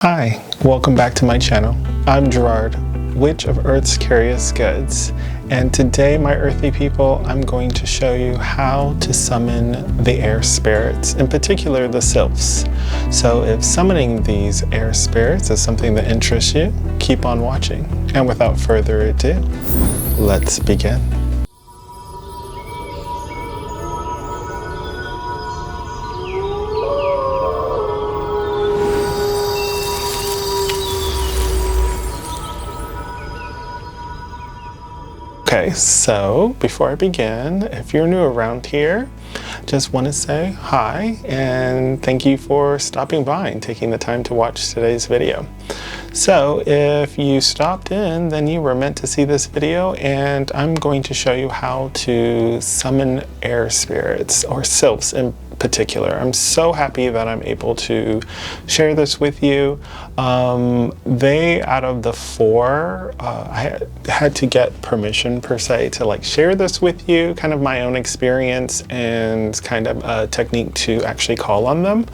Hi, welcome back to my channel. I'm Gerard, Witch of Earth's Curious Goods, and today, my earthy people, I'm going to show you how to summon the air spirits, in particular the Sylphs. So if summoning these air spirits is something that interests you, keep on watching. And without further ado, let's begin. Okay, so before I begin, if you're new around here, just want to say hi and thank you for stopping by and taking the time to watch today's video. So if you stopped in, then you were meant to see this video, and I'm going to show you how to summon air spirits, or sylphs in particular. I'm so happy that I'm able to share this with you. Out of the four, I had to get permission per se to share this with you, kind of my own experience and kind of a technique to actually call on them.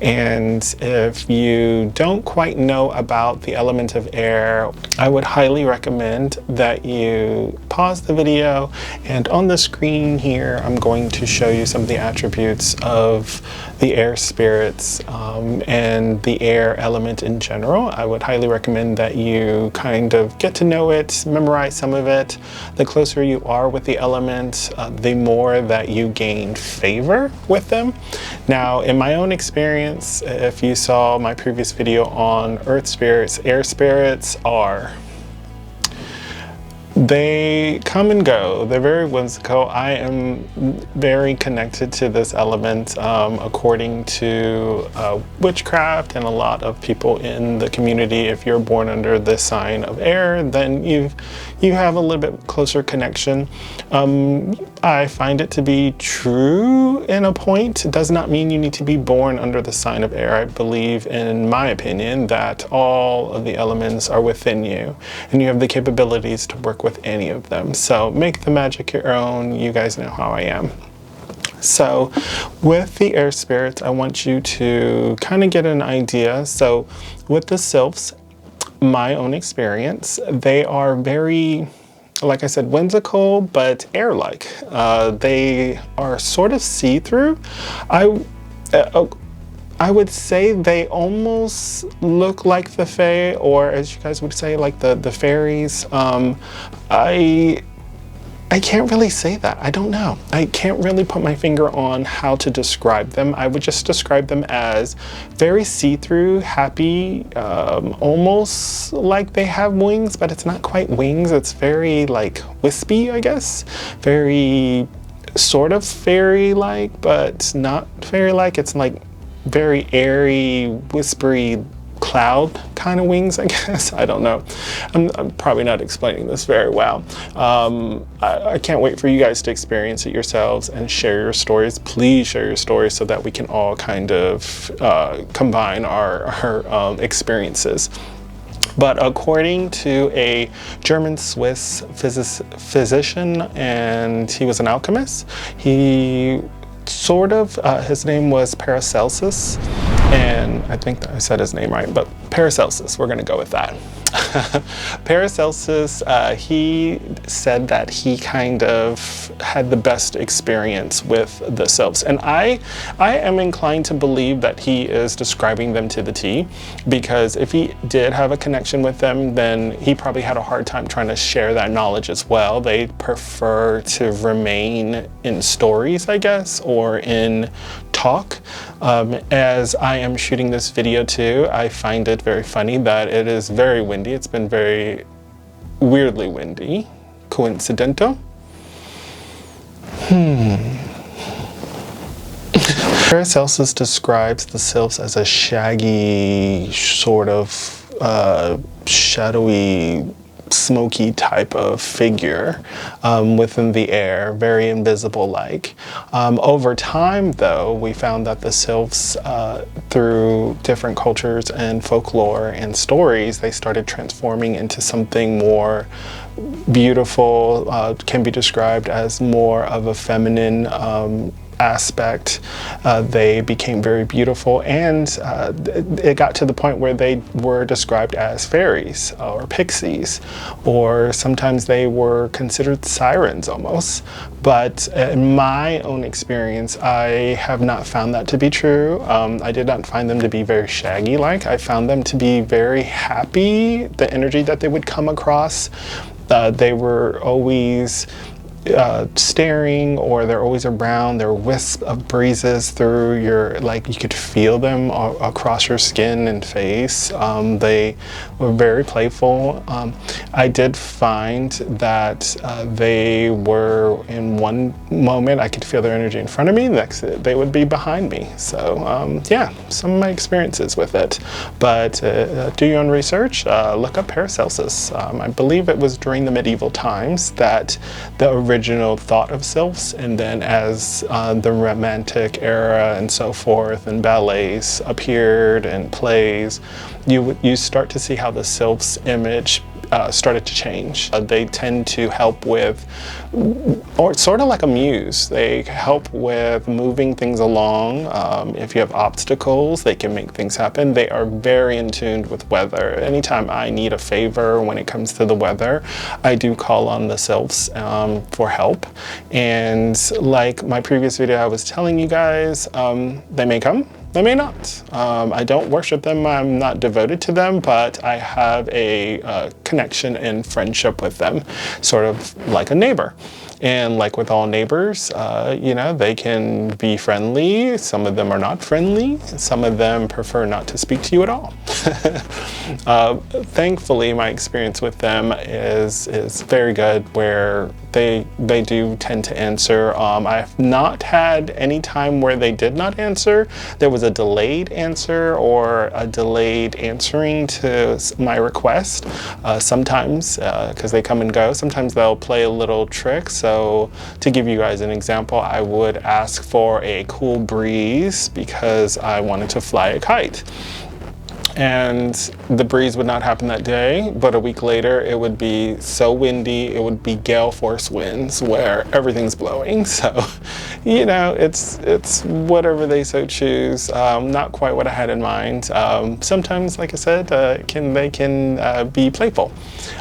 And if you don't quite know about the element of air, I would highly recommend that you pause the video, and on the screen here I'm going to show you some of the attributes of the air spirits and the air element in general. I would highly recommend that you kind of get to know it, memorize some of it. The closer you are with the element, the more that you gain favor with them. Now, in my own experience, if you saw my previous video on earth spirits, air spirits they come and go. They're very whimsical. I am very connected to this element according to witchcraft and a lot of people in the community. If you're born under this sign of air, then you have a little bit closer connection. I find it to be true in a point. It does not mean you need to be born under the sign of air. I believe, in my opinion, that all of the elements are within you, and you have the capabilities to work with any of them. So make the magic your own. You guys know how I am. So with the air spirits, I want you to kind of get an idea. So with the sylphs, my own experience, they are very, like I said, whimsical, but air-like. They are sort of see-through. I would say they almost look like the fae, or as you guys would say, like the fairies. I can't really say that. I don't know. I can't really put my finger on how to describe them. I would just describe them as very see-through, happy, almost like they have wings, but it's not quite wings. It's very wispy, I guess. Very sort of fairy-like, but not fairy-like. It's very airy, whispery cloud kind of wings, I guess. I don't know. I'm probably not explaining this very well. I can't wait for you guys to experience it yourselves and share your stories. Please share your stories so that we can all kind of combine our experiences. But according to a German-Swiss physician, and he was an alchemist, he sort of, his name was Paracelsus, and I think that I said his name right, but Paracelsus, we're gonna go with that. Paracelsus, he said that he kind of had the best experience with the sylphs, and I am inclined to believe that he is describing them to the T, because if he did have a connection with them, then he probably had a hard time trying to share that knowledge as well. They prefer to remain in stories, I guess, or in talk. As I am shooting this video too, I find it very funny that it is very windy. It's been very weirdly windy. Coincidental? Paracelsus describes the sylphs as a shaggy, sort of shadowy, smoky type of figure within the air, very invisible-like. Over time, though, we found that the sylphs, through different cultures and folklore and stories, they started transforming into something more beautiful, can be described as more of a feminine aspect, they became very beautiful, and it got to the point where they were described as fairies or pixies, or sometimes they were considered sirens almost. But in my own experience, I have not found that to be true. I did not find them to be very shaggy-like. I found them to be very happy, the energy that they would come across. They were always staring, or they're always around. There were wisps of breezes through your, like you could feel them across your skin and face. They were very playful. I did find that they were, in one moment I could feel their energy in front of me, next they would be behind me. So yeah, some of my experiences with it. But do your own research, look up Paracelsus. I believe it was during the medieval times that the original thought of sylphs, and then as the Romantic era and so forth, and ballets appeared and plays, you start to see how the sylphs image started to change. They tend to help with, or sort of like a muse, they help with moving things along. If you have obstacles, they can make things happen. They are very in tune with weather. Anytime I need a favor when it comes to the weather, I do call on the sylphs for help. And like my previous video I was telling you guys, they may come, they may not. I don't worship them, I'm not devoted to them, but I have a connection and friendship with them, sort of like a neighbor. And like with all neighbors, you know, they can be friendly. Some of them are not friendly. Some of them prefer not to speak to you at all. Thankfully, my experience with them is very good, where they do tend to answer. I've not had any time where they did not answer. There was a delayed answer or a delayed answering to my request. Sometimes, because they come and go, sometimes they'll play a little trick. So to give you guys an example, I would ask for a cool breeze because I wanted to fly a kite. And the breeze would not happen that day, but a week later it would be so windy, it would be gale force winds where everything's blowing. So, you know, it's whatever they so choose. Not quite what I had in mind. Sometimes, like I said, they can be playful.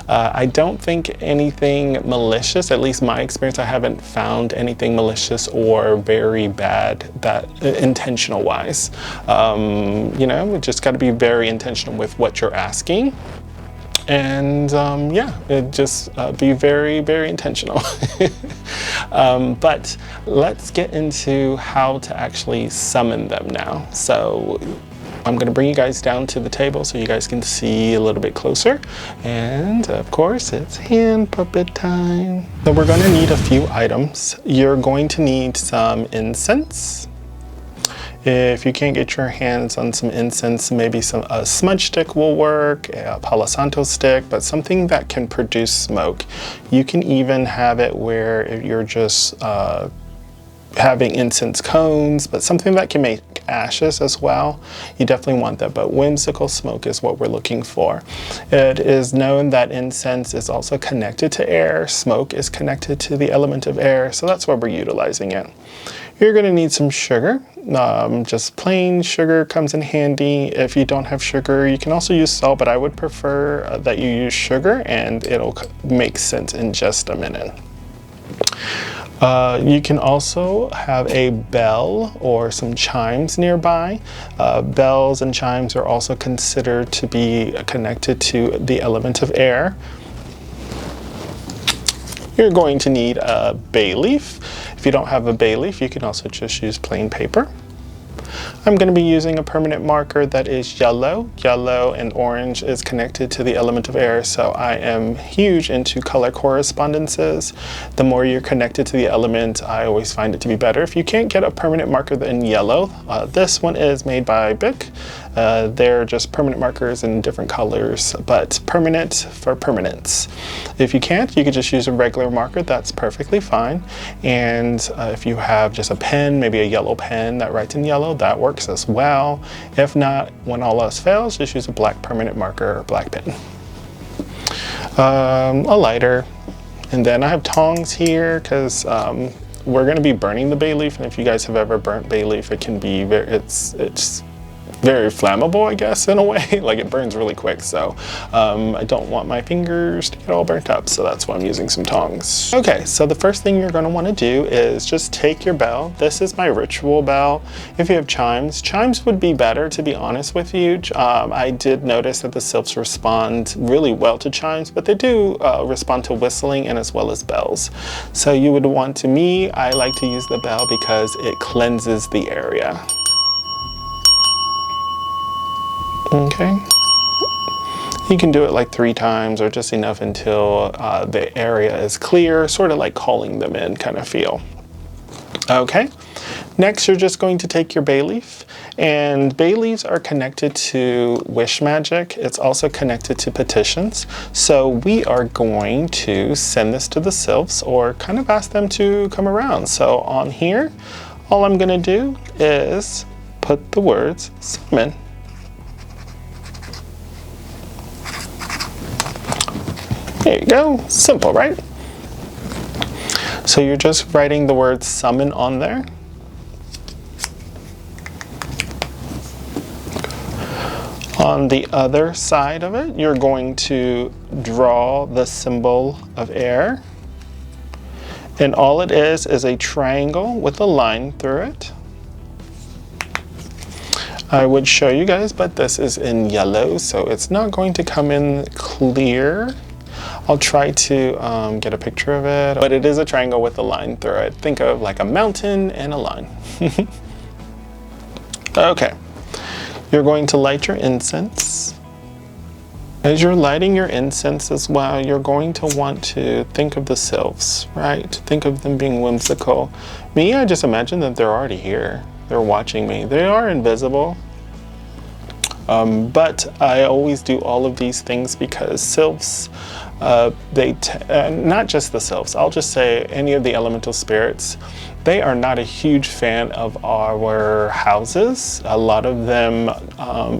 I don't think anything malicious, at least my experience, I haven't found anything malicious or very bad that intentional wise. You know, we just got to be very intentional with what you're asking, and yeah, just be very, very intentional. But let's get into how to actually summon them now. So I'm going to bring you guys down to the table so you guys can see a little bit closer. And of course, it's hand puppet time. So we're going to need a few items. You're going to need some incense. If you can't get your hands on some incense, maybe a smudge stick will work, a Palo Santo stick, but something that can produce smoke. You can even have it where you're just having incense cones, but something that can make ashes as well. You definitely want that, but whimsical smoke is what we're looking for. It is known that incense is also connected to air. Smoke is connected to the element of air, so that's why we're utilizing it. You're going to need some sugar. Just plain sugar comes in handy. If you don't have sugar, you can also use salt, but I would prefer that you use sugar, and it'll make sense in just a minute. You can also have a bell or some chimes nearby. Bells and chimes are also considered to be connected to the element of air. You're going to need a bay leaf. If you don't have a bay leaf, you can also just use plain paper. I'm going to be using a permanent marker that is yellow. Yellow and orange is connected to the element of air, so I am huge into color correspondences. The more you're connected to the element, I always find it to be better. If you can't get a permanent marker in yellow, this one is made by Bic. They're just permanent markers in different colors, but permanent for permanence. If you can't, you could just use a regular marker. That's perfectly fine. And if you have just a pen, maybe a yellow pen that writes in yellow, that works as well. If not, when all else fails, just use a black permanent marker or black pen. A lighter. And then I have tongs here because we're going to be burning the bay leaf, and if you guys have ever burnt bay leaf, it can be it's very flammable, I guess, in a way. Like, it burns really quick, so I don't want my fingers to get all burnt up, so that's why I'm using some tongs. Okay, so the first thing you're going to want to do is just take your bell. This is my ritual bell. If you have chimes, chimes would be better, to be honest with you. I did notice that the Sylphs respond really well to chimes, but they do respond to whistling and as well as bells. So you would want to, I like to use the bell because it cleanses the area. Okay, you can do it like 3 times or just enough until the area is clear, sort of like calling them in kind of feel. Okay, next you're just going to take your bay leaf, and bay leaves are connected to wish magic. It's also connected to petitions. So we are going to send this to the Sylphs, or kind of ask them to come around. So on here, all I'm going to do is put the words summon. There you go, simple, right? So you're just writing the word summon on there. On the other side of it, you're going to draw the symbol of air. And all it is a triangle with a line through it. I would show you guys, but this is in yellow, so it's not going to come in clear. I'll try to get a picture of it, but it is a triangle with a line through it. Think of like a mountain and a line. Okay, you're going to light your incense. As you're lighting your incense as well, you're going to want to think of the Sylphs, right? Think of them being whimsical. I just imagine that they're already here. They're watching me. They are invisible. But I always do all of these things because Sylphs, not just the Sylphs, I'll just say any of the elemental spirits, they are not a huge fan of our houses. A lot of them,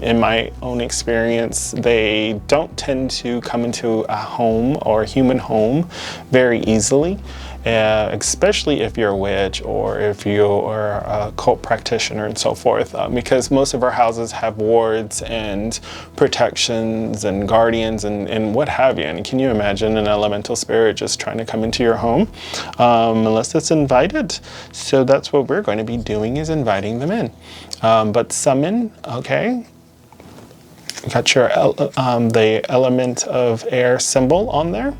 in my own experience, they don't tend to come into a home or a human home very easily. Especially if you're a witch or if you're a cult practitioner and so forth, because most of our houses have wards and protections and guardians and what have you. And can you imagine an elemental spirit just trying to come into your home, unless it's invited? So that's what we're going to be doing, is inviting them in. But summon, okay. You got your the element of air symbol on there.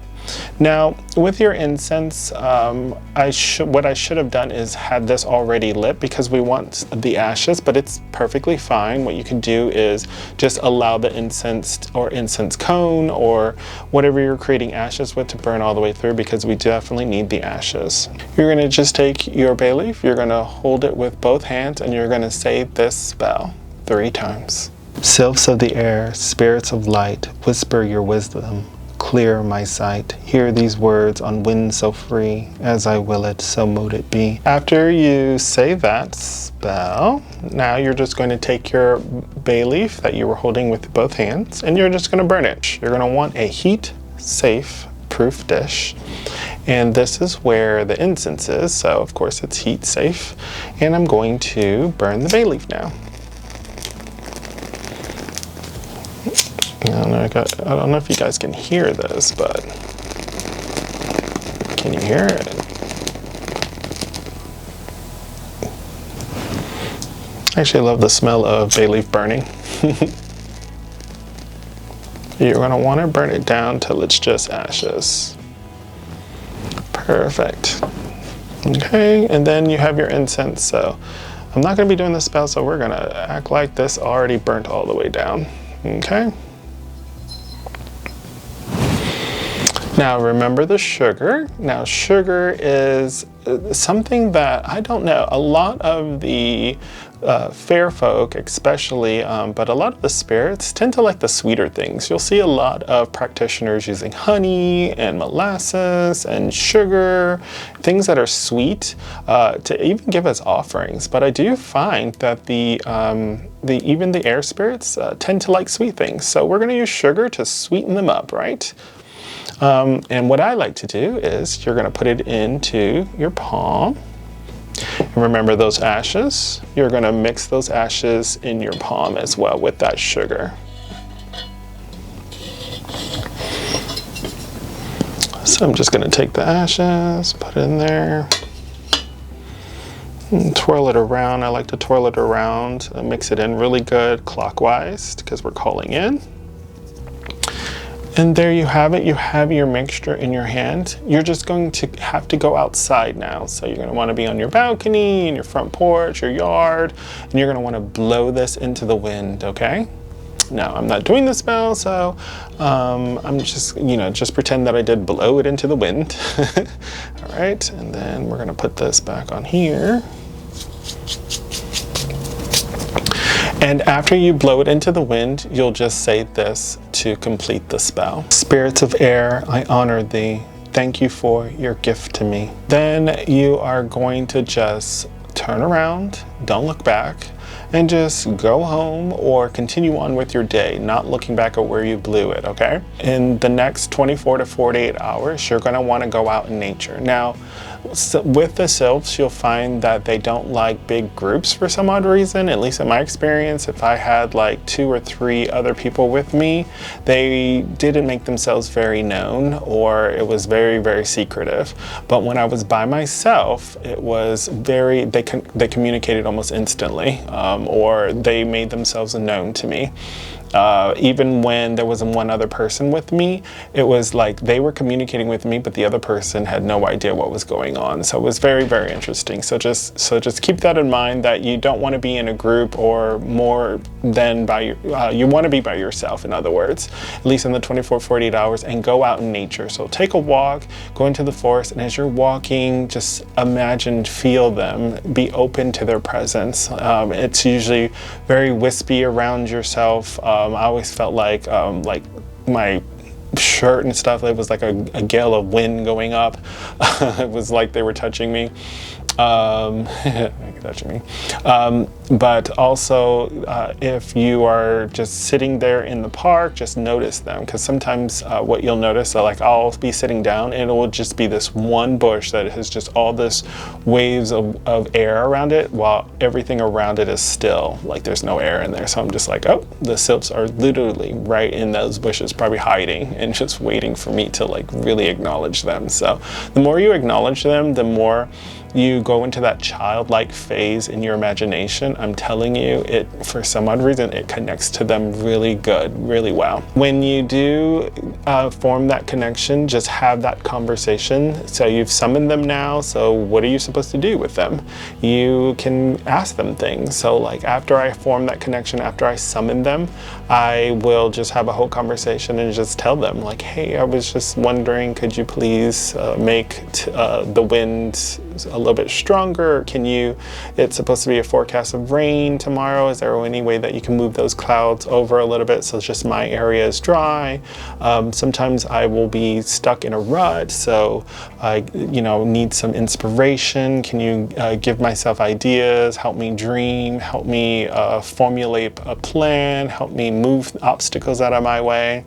Now, with your incense, what I should have done is had this already lit because we want the ashes, but it's perfectly fine. What you can do is just allow the incense or incense cone or whatever you're creating ashes with to burn all the way through, because we definitely need the ashes. You're going to just take your bay leaf, you're going to hold it with both hands, and you're going to say this spell 3 times. Sylphs of the air, spirits of light, whisper your wisdom. Clear my sight. Hear these words on wind so free. As I will it, so mote it be. After you say that spell, now you're just going to take your bay leaf that you were holding with both hands, and you're just going to burn it. You're going to want a heat-safe proof dish. And this is where the incense is, so of course it's heat-safe. And I'm going to burn the bay leaf now. I don't know if you guys can hear this, but can you hear it? I actually love the smell of bay leaf burning. You're going to want to burn it down till it's just ashes. Perfect. Okay, and then you have your incense. So I'm not going to be doing the spell, so we're going to act like this already burnt all the way down. Okay. Now remember the sugar. Now sugar is something that, I don't know, a lot of the fair folk especially, but a lot of the spirits tend to like the sweeter things. You'll see a lot of practitioners using honey and molasses and sugar, things that are sweet, to even give as offerings. But I do find that even the air spirits tend to like sweet things. So we're going to use sugar to sweeten them up, right? And what I like to do is you're going to put it into your palm, Remember those ashes? You're gonna mix those ashes in your palm as well with that sugar. So I'm just gonna take the ashes, put it in there, and twirl it around. I like to twirl it around, mix it in really good clockwise because we're calling in. And there you have it. You have your mixture in your hand. You're just going to have to go outside now. So you're going to want to be on your balcony, in your front porch, your yard, and you're going to want to blow this into the wind, okay? Now, I'm not doing the spell, so I'm just, just pretend that I did blow it into the wind. All right, and then we're going to put this back on here. And after you blow it into the wind, you'll just say this to complete the spell. Spirits of air, I honor thee. Thank you for your gift to me. Then you are going to just turn around, don't look back, and just go home or continue on with your day, not looking back at where you blew it, okay? In the next 24 to 48 hours, you're gonna wanna go out in nature. Now, with the Sylphs, you'll find that they don't like big groups for some odd reason. At least in my experience, if I had like 2 or 3 other people with me, they didn't make themselves very known, or it was very, very secretive. But when I was by myself, it was very, they communicated almost instantly, or they made themselves known to me. Even when there wasn't one other person with me, it was like they were communicating with me, but the other person had no idea what was going on. So it was very, very interesting. So just keep that in mind, that you don't want to be in a group or more than you want to be by yourself, in other words, at least in the 24, 48 hours, and go out in nature. So take a walk, go into the forest, and as you're walking, just imagine, feel them, be open to their presence. It's usually very wispy around yourself. I always felt like my shirt and stuff, it was like a gale of wind going up. It was like they were touching me. Touching me. But also, if you are just sitting there in the park, just notice them, because sometimes what you'll notice, like I'll be sitting down and it will just be this one bush that has just all this waves of air around it, while everything around it is still, like there's no air in there. So I'm just like, oh, the Sylphs are literally right in those bushes, probably hiding and just waiting for me to like really acknowledge them. So the more you acknowledge them, the more you go into that childlike phase in your imagination. I'm telling you, for some odd reason, it connects to them really good, really well. When you do form that connection, just have that conversation. So you've summoned them now, so what are you supposed to do with them? You can ask them things. So like after I form that connection, after I summon them, I will just have a whole conversation and just tell them like, hey, I was just wondering, could you please make the wind a little bit stronger? It's supposed to be a forecast of rain tomorrow. Is there any way that you can move those clouds over a little bit so just my area is dry? Sometimes I will be stuck in a rut, so I need some inspiration. Can you give myself ideas, help me dream, help me formulate a plan, help me move obstacles out of my way?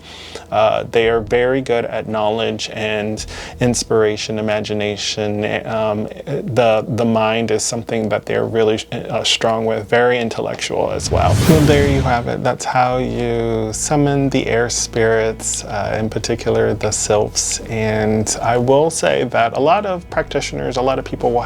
They are very good at knowledge and inspiration, imagination. The mind is something that they're really strong with, very intellectual as well. Well, there you have it. That's how you summon the air spirits, in particular the Sylphs. And I will say that a lot of practitioners, a lot of people will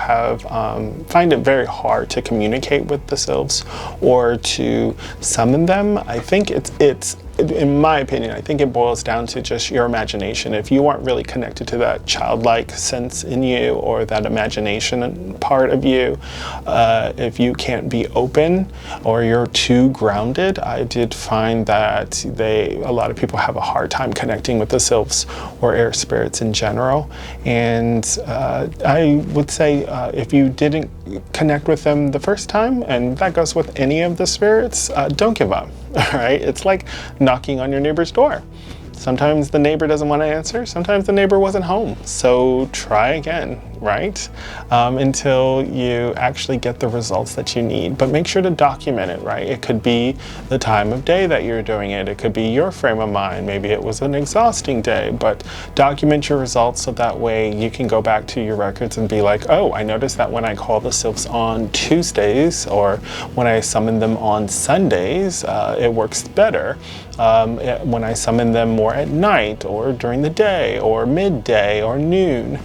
find it very hard to communicate with the Sylphs or to summon them. I think it's in my opinion, I think it boils down to just your imagination. If you aren't really connected to that childlike sense in you or that imagination part of you, if you can't be open or you're too grounded, I did find that a lot of people have a hard time connecting with the Sylphs or air spirits in general. And I would say if you didn't connect with them the first time, and that goes with any of the spirits, don't give up. All right, it's like knocking on your neighbor's door. Sometimes the neighbor doesn't want to answer. Sometimes the neighbor wasn't home. So try again, right? Until you actually get the results that you need. But make sure to document it, right? It could be the time of day that you're doing it. It could be your frame of mind. Maybe it was an exhausting day, but document your results so that way you can go back to your records and be like, oh, I noticed that when I call the Sylphs on Tuesdays or when I summon them on Sundays, it works better. When I summon them more at night or during the day or midday or noon.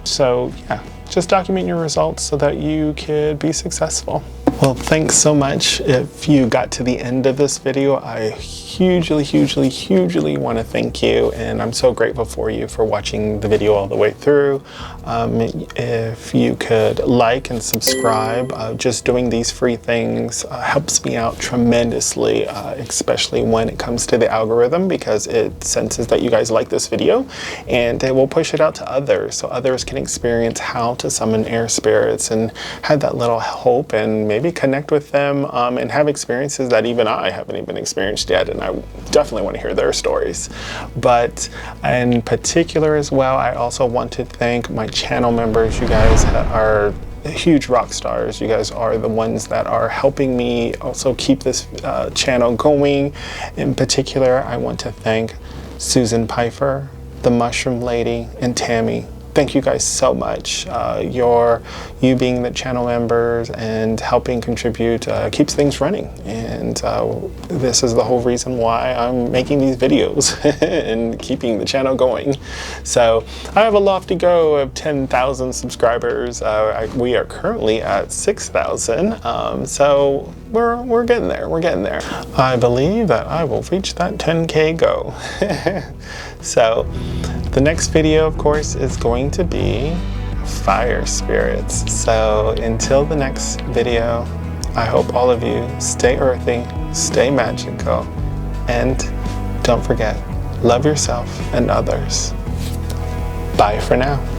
So yeah, just document your results so that you could be successful. Well, thanks so much. If you got to the end of this video, I hugely want to thank you, and I'm so grateful for you for watching the video all the way through. If you could like and subscribe, just doing these free things helps me out tremendously, especially when it comes to the algorithm, because it senses that you guys like this video and it will push it out to others so others can experience how to summon air spirits and have that little hope and maybe connect with them and have experiences that even I haven't even experienced yet, and I definitely want to hear their stories. But in particular as well, I also want to thank my channel members. You guys are huge rock stars. You guys are the ones that are helping me also keep this channel going. In particular, I want to thank Susan Pfeiffer, the Mushroom Lady, and Tammy. Thank you guys so much. You being the channel members and helping contribute keeps things running. And this is the whole reason why I'm making these videos and keeping the channel going. So I have a lofty goal of 10,000 subscribers. We are currently at 6,000. So we're getting there. We're getting there. I believe that I will reach that 10K goal. So the next video, of course, is going to be fire spirits. So until the next video, I hope all of you stay earthy, stay magical, and don't forget, love yourself and others. Bye for now.